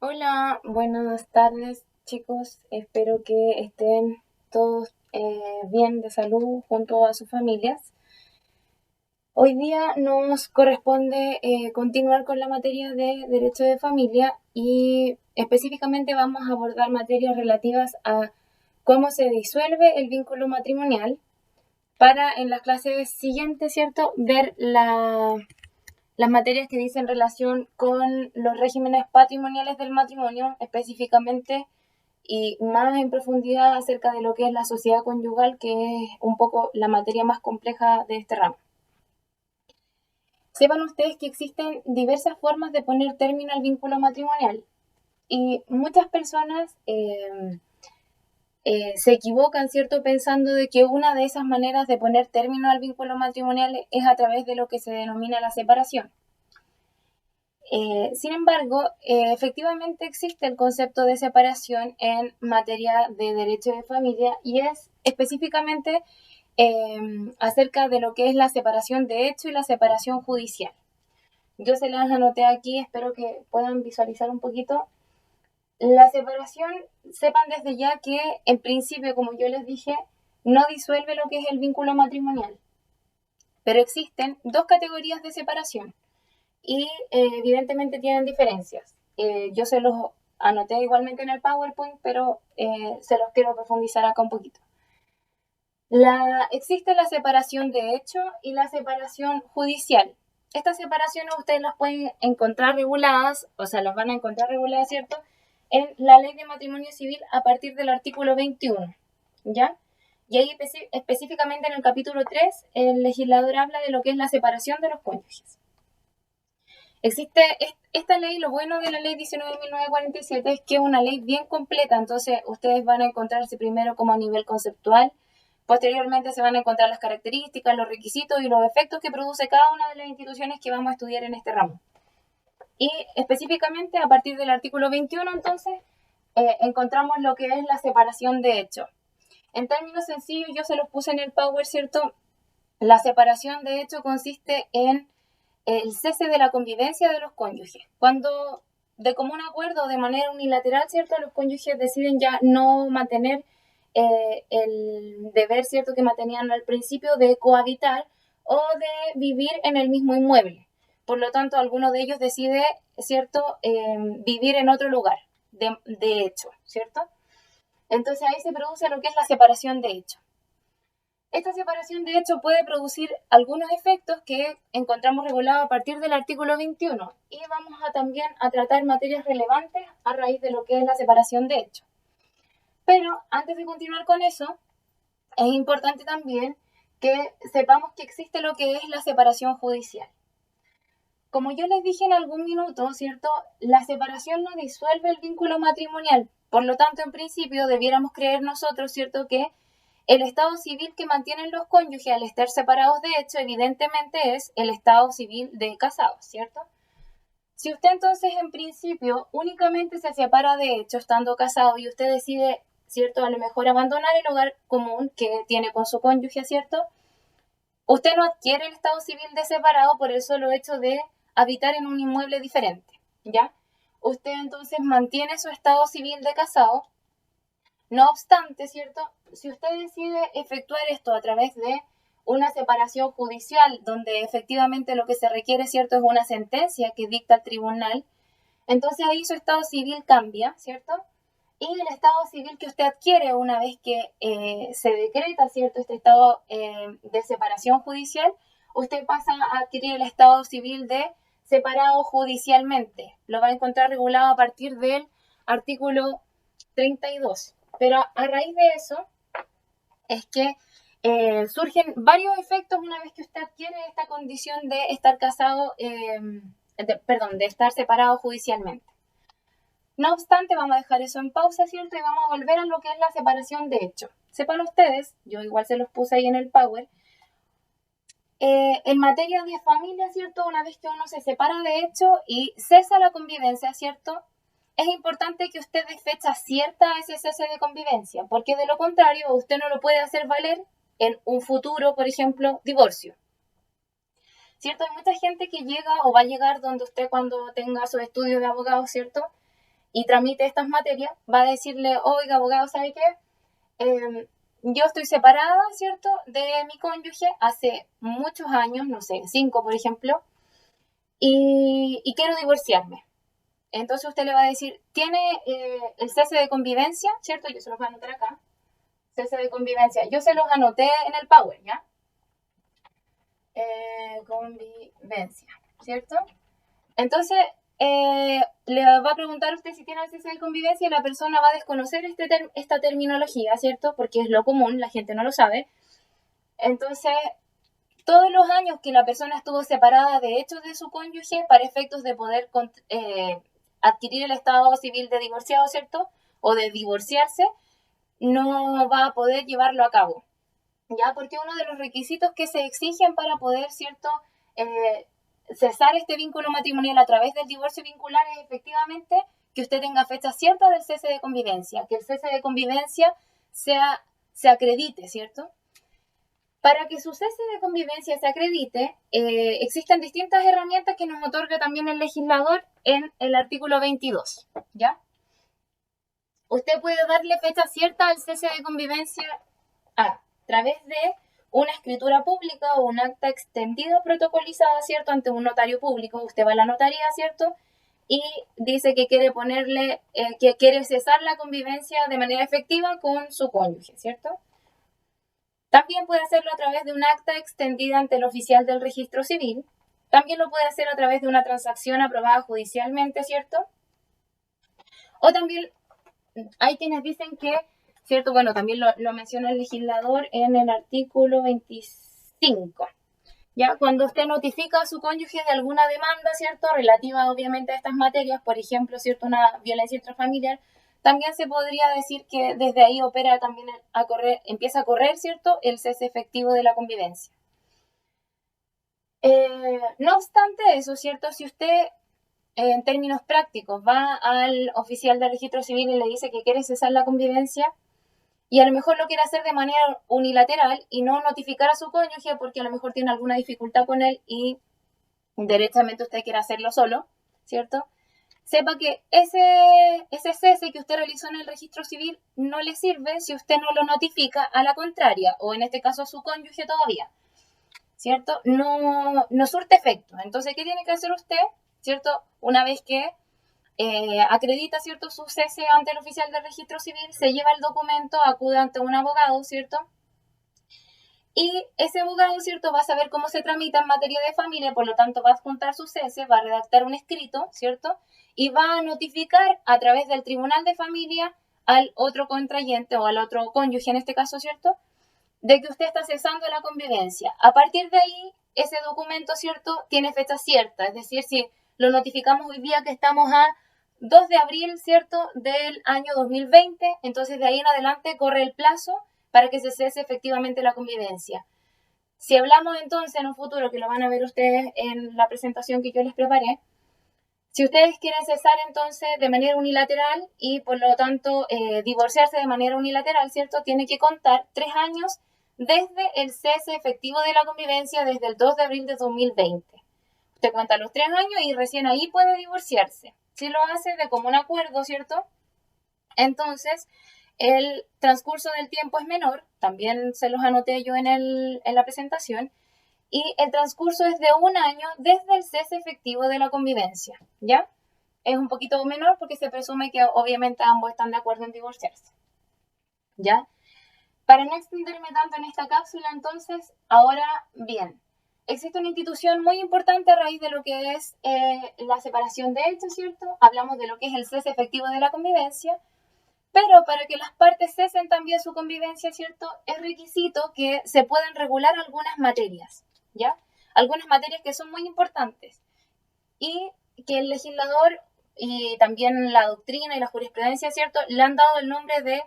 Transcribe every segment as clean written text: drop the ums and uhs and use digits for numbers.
Hola, buenas tardes chicos. Espero que estén todos bien de salud junto a sus familias. Hoy día nos corresponde continuar con la materia de Derecho de Familia y específicamente vamos a abordar materias relativas a cómo se disuelve el vínculo matrimonial para en las clases siguientes, ¿cierto? Ver las materias que dicen relación con los regímenes patrimoniales del matrimonio, específicamente y más en profundidad acerca de lo que es la sociedad conyugal, que es un poco la materia más compleja de este ramo. Sepan ustedes que existen diversas formas de poner término al vínculo matrimonial y muchas personas se equivocan, ¿cierto?, pensando de que una de esas maneras de poner término al vínculo matrimonial es a través de lo que se denomina la separación. Sin embargo, efectivamente existe el concepto de separación en materia de derecho de familia y es específicamente acerca de lo que es la separación de hecho y la separación judicial. Yo se las anoté aquí, espero que puedan visualizar un poquito. La separación, sepan desde ya que en principio, como yo les dije, no disuelve lo que es el vínculo matrimonial, pero existen dos categorías de separación y evidentemente tienen diferencias. Yo se los anoté igualmente en el PowerPoint, pero se los quiero profundizar acá un poquito. Existe la separación de hecho y la separación judicial. Estas separaciones ustedes las pueden encontrar reguladas, o sea, las van a encontrar reguladas, ¿cierto?, en la Ley de Matrimonio Civil a partir del artículo 21, ¿ya? Y ahí específicamente en el capítulo 3, el legislador habla de lo que es la separación de los cónyuges. Existe esta ley, lo bueno de la ley 19.947 es que es una ley bien completa, entonces ustedes van a encontrarse primero como a nivel conceptual, posteriormente se van a encontrar las características, los requisitos y los efectos que produce cada una de las instituciones que vamos a estudiar en este ramo. Y específicamente a partir del artículo 21, entonces, encontramos lo que es la separación de hecho. En términos sencillos, yo se los puse en el Power, ¿cierto? La separación de hecho consiste en el cese de la convivencia de los cónyuges. Cuando de común acuerdo, de manera unilateral, ¿cierto?, los cónyuges deciden ya no mantener el deber, ¿cierto?, que mantenían al principio de cohabitar o de vivir en el mismo inmueble. Por lo tanto, alguno de ellos decide, ¿cierto?, vivir en otro lugar, de hecho, ¿cierto? Entonces ahí se produce lo que es la separación de hecho. Esta separación de hecho puede producir algunos efectos que encontramos regulados a partir del artículo 21 y vamos a también a tratar materias relevantes a raíz de lo que es la separación de hecho. Pero antes de continuar con eso, es importante también que sepamos que existe lo que es la separación judicial. Como yo les dije en algún minuto, ¿cierto?, la separación no disuelve el vínculo matrimonial. Por lo tanto, en principio, debiéramos creer nosotros, ¿cierto?, que el estado civil que mantienen los cónyuges al estar separados de hecho, evidentemente es el estado civil de casados, ¿cierto? Si usted entonces en principio únicamente se separa de hecho estando casado y usted decide, ¿cierto?, a lo mejor abandonar el hogar común que tiene con su cónyuge, ¿cierto?, usted no adquiere el estado civil de separado por el solo hecho de habitar en un inmueble diferente, ¿ya? Usted entonces mantiene su estado civil de casado. No obstante, ¿cierto?, si usted decide efectuar esto a través de una separación judicial, donde efectivamente lo que se requiere, ¿cierto?, es una sentencia que dicta el tribunal, entonces ahí su estado civil cambia, ¿cierto? Y el estado civil que usted adquiere una vez que se decreta, ¿cierto?, este estado de separación judicial, usted pasa a adquirir el estado civil de separado judicialmente. Lo va a encontrar regulado a partir del artículo 32. Pero a raíz de eso es que surgen varios efectos una vez que usted adquiere esta condición de estar casado, de estar separado judicialmente. No obstante, vamos a dejar eso en pausa, ¿cierto? Y vamos a volver a lo que es la separación de hecho. Sepan ustedes, yo igual se los puse ahí en el Power, en materia de familia, ¿cierto? Una vez que uno se separa de hecho y cesa la convivencia, ¿cierto?, es importante que usted dé fecha cierta a ese cese de convivencia, porque de lo contrario usted no lo puede hacer valer en un futuro, por ejemplo, divorcio. ¿Cierto? Hay mucha gente que llega o va a llegar donde usted cuando tenga su estudio de abogado, ¿cierto?, y tramite estas materias, va a decirle, oiga, abogado, ¿sabe qué? Yo estoy separada, ¿cierto?, de mi cónyuge hace muchos años, no sé, 5 por ejemplo, y quiero divorciarme. Entonces usted le va a decir, tiene el cese de convivencia, ¿cierto? Yo se los voy a anotar acá. Cese de convivencia. Yo se los anoté en el Power, ¿ya? Convivencia, ¿cierto? Entonces, le va a preguntar a usted si tiene el cese de convivencia y la persona va a desconocer esta terminología, ¿cierto? Porque es lo común, la gente no lo sabe. Entonces, todos los años que la persona estuvo separada de hecho de su cónyuge para efectos de poder adquirir el estado civil de divorciado, ¿cierto? O de divorciarse, no va a poder llevarlo a cabo, ¿ya? Porque uno de los requisitos que se exigen para poder, ¿cierto?, cesar este vínculo matrimonial a través del divorcio vincular es efectivamente que usted tenga fecha cierta del cese de convivencia, que el cese de convivencia se acredite, ¿cierto? Para que su cese de convivencia se acredite, existen distintas herramientas que nos otorga también el legislador en el artículo 22, ¿ya? Usted puede darle fecha cierta al cese de convivencia a través de una escritura pública o un acta extendida protocolizada, ¿cierto?, ante un notario público. Usted va a la notaría, ¿cierto?, y dice que quiere ponerle, que quiere cesar la convivencia de manera efectiva con su cónyuge, ¿cierto? También puede hacerlo a través de un acta extendida ante el oficial del registro civil. También lo puede hacer a través de una transacción aprobada judicialmente, ¿cierto? O también hay quienes dicen que, ¿cierto? Bueno, también lo menciona el legislador en el artículo 25. ¿Ya? Cuando usted notifica a su cónyuge de alguna demanda, ¿cierto?, relativa obviamente a estas materias, por ejemplo, ¿cierto?, una violencia intrafamiliar, también se podría decir que desde ahí opera también empieza a correr, ¿cierto?, el cese efectivo de la convivencia. No obstante eso, ¿cierto?, si usted en términos prácticos va al oficial de registro civil y le dice que quiere cesar la convivencia, y a lo mejor lo quiere hacer de manera unilateral y no notificar a su cónyuge porque a lo mejor tiene alguna dificultad con él y derechamente usted quiere hacerlo solo, ¿cierto? Sepa que ese cese que usted realizó en el registro civil no le sirve si usted no lo notifica a la contraria, o en este caso a su cónyuge todavía, ¿cierto? No surte efecto. Entonces, ¿qué tiene que hacer usted, ¿cierto? Una vez que acredita, ¿cierto?, su cese ante el oficial del registro civil, se lleva el documento, acude ante un abogado, ¿cierto? Y ese abogado, ¿cierto?, va a saber cómo se tramita en materia de familia, por lo tanto va a adjuntar su cese, va a redactar un escrito, ¿cierto?, y va a notificar a través del tribunal de familia al otro contrayente o al otro cónyuge en este caso, ¿cierto?, de que usted está cesando la convivencia. A partir de ahí, ese documento, ¿cierto?, tiene fecha cierta, es decir, si lo notificamos hoy día que estamos a 2 de abril, ¿cierto?, del año 2020, entonces de ahí en adelante corre el plazo para que se cese efectivamente la convivencia. Si hablamos entonces en un futuro, que lo van a ver ustedes en la presentación que yo les preparé, si ustedes quieren cesar entonces de manera unilateral y por lo tanto divorciarse de manera unilateral, ¿cierto?, tiene que contar 3 años desde el cese efectivo de la convivencia, desde el 2 de abril de 2020. Usted cuenta los 3 años y recién ahí puede divorciarse. Si lo hace de común acuerdo, ¿cierto?, entonces el transcurso del tiempo es menor, también se los anoté yo en la presentación, y el transcurso es de 1 año desde el cese efectivo de la convivencia, ¿ya? Es un poquito menor porque se presume que obviamente ambos están de acuerdo en divorciarse, ¿ya? Para no extenderme tanto en esta cápsula, entonces, ahora bien, existe una institución muy importante a raíz de lo que es la separación de hechos, ¿cierto? Hablamos de lo que es el cese efectivo de la convivencia, pero para que las partes cesen también su convivencia, ¿cierto?, es requisito que se puedan regular algunas materias, ¿ya? Algunas materias que son muy importantes y que el legislador y también la doctrina y la jurisprudencia, ¿cierto?, le han dado el nombre de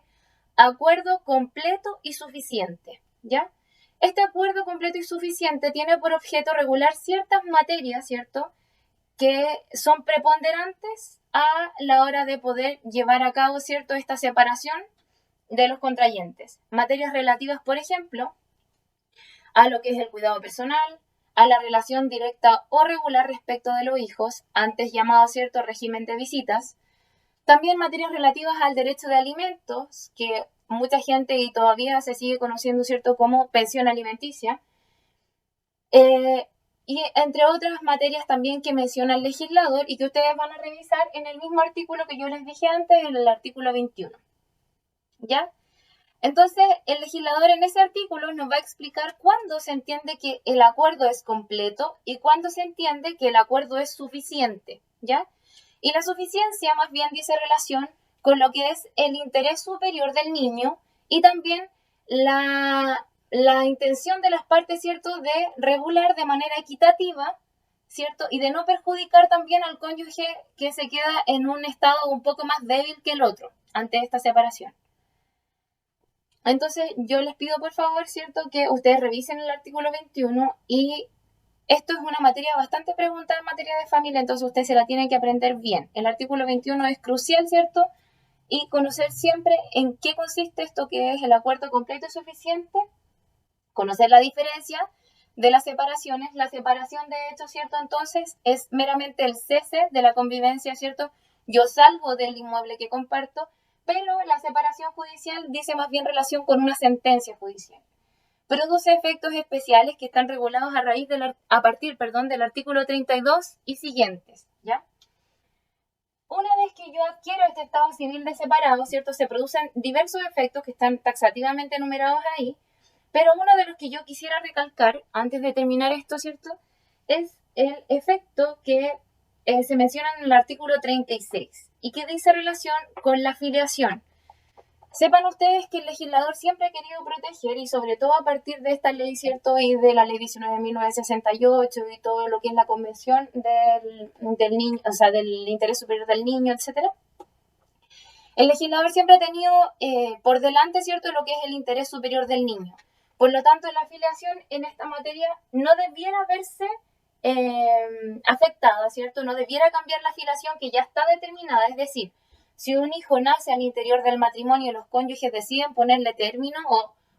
acuerdo completo y suficiente, ¿ya? Este acuerdo completo y suficiente tiene por objeto regular ciertas materias, ¿cierto?, que son preponderantes a la hora de poder llevar a cabo, ¿cierto?, esta separación de los contrayentes. Materias relativas, por ejemplo, a lo que es el cuidado personal, a la relación directa o regular respecto de los hijos, antes llamado, ¿cierto?, régimen de visitas, También materias relativas al derecho de alimentos, que mucha gente y todavía se sigue conociendo, ¿cierto?, como pensión alimenticia. Y entre otras materias también que menciona el legislador y que ustedes van a revisar en el mismo artículo que yo les dije antes, en el artículo 21. ¿Ya? Entonces, el legislador en ese artículo nos va a explicar cuándo se entiende que el acuerdo es completo y cuándo se entiende que el acuerdo es suficiente, ¿ya? Y la suficiencia más bien dice relación con lo que es el interés superior del niño y también la intención de las partes, ¿cierto?, de regular de manera equitativa, ¿cierto?, y de no perjudicar también al cónyuge que se queda en un estado un poco más débil que el otro ante esta separación. Entonces, yo les pido por favor, ¿cierto?, que ustedes revisen el artículo 21 y esto es una materia bastante preguntada en materia de familia, entonces ustedes se la tienen que aprender bien. El artículo 21 es crucial, ¿cierto?, y conocer siempre en qué consiste esto que es el acuerdo completo y suficiente, conocer la diferencia de las separaciones. La separación de hecho, ¿cierto?, entonces es meramente el cese de la convivencia, ¿cierto? Yo salgo del inmueble que comparto, pero la separación judicial dice más bien relación con una sentencia judicial. Produce efectos especiales que están regulados a partir del artículo 32 y siguientes, ¿ya? Una vez que yo adquiero este estado civil de separado, ¿cierto?, se producen diversos efectos que están taxativamente enumerados ahí, pero uno de los que yo quisiera recalcar antes de terminar esto, ¿cierto?, es el efecto que se menciona en el artículo 36 y que dice relación con la filiación. Sepan ustedes que el legislador siempre ha querido proteger, y sobre todo a partir de esta ley, ¿cierto?, y de la ley 19.968 y todo lo que es la convención del niño, o sea, del interés superior del niño, etcétera. El legislador siempre ha tenido por delante, ¿cierto?, lo que es el interés superior del niño. Por lo tanto, la afiliación en esta materia no debiera verse afectada, ¿cierto? No debiera cambiar la afiliación que ya está determinada, es decir, si un hijo nace al interior del matrimonio y los cónyuges deciden ponerle término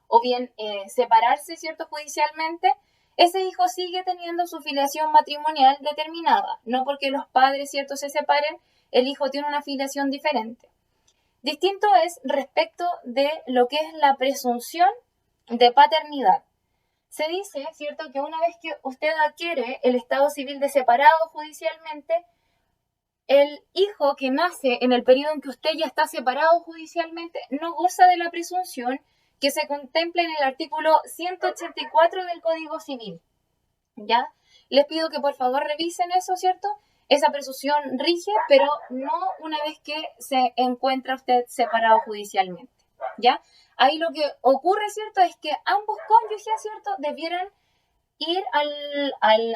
o bien separarse, ¿cierto?, judicialmente, ese hijo sigue teniendo su filiación matrimonial determinada. No porque los padres, ¿cierto?, se separen, el hijo tiene una filiación diferente. Distinto es respecto de lo que es la presunción de paternidad. Se dice, ¿cierto?, que una vez que usted adquiere el estado civil de separado judicialmente, el hijo que nace en el periodo en que usted ya está separado judicialmente no goza de la presunción que se contempla en el artículo 184 del Código Civil. ¿Ya? Les pido que por favor revisen eso, ¿cierto? Esa presunción rige, pero no una vez que se encuentra usted separado judicialmente. ¿Ya? Ahí lo que ocurre, ¿cierto?, es que ambos cónyuges, ¿cierto?, debieran ir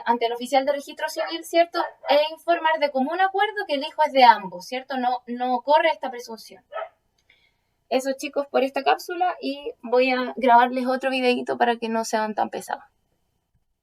ante el oficial de registro civil, ¿cierto?, e informar de común acuerdo que el hijo es de ambos, ¿cierto? No corre esta presunción. Eso, chicos, por esta cápsula, y voy a grabarles otro videito para que no sean tan pesados.